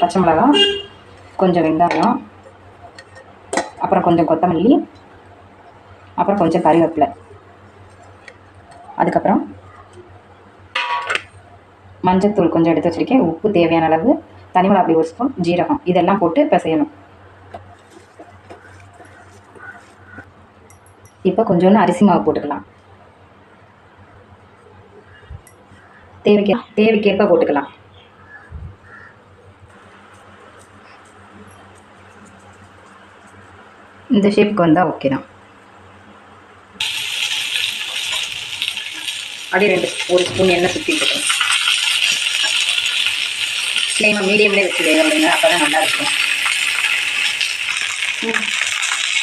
பச்சை மிளகா, கொஞ்சம் வெங்காயம், அப்புறம் கொஞ்சம் கொத்தமல்லி, அப்புறம் கொஞ்சம் கறிவேப்பிலை, அதுக்கப்புறம் மஞ்சத்தூள் கொஞ்சம் எடுத்து வச்சுருக்கேன், உப்பு தேவையான அளவு, தனிமிளகா அப்படி ஒரு ஸ்பூன், ஜீரகம், இதெல்லாம் போட்டு பிசையணும். இப்போ கொஞ்சோண்டு அரிசி மாவு போட்டுக்கலாம். தேவைக்கேற்ப போட்டுக்கலாம். இந்த ஷேப்புக்கு வந்தால் ஓகே தான். அப்படியே ஒரு ஸ்பூன் எண்ணெய் சுற்றி போட்டுக்கலாம். ஃப்ளேமை மீடியம்லேயே வச்சு வேக விடுங்க, அப்போ தான் நல்லாயிருக்கும்.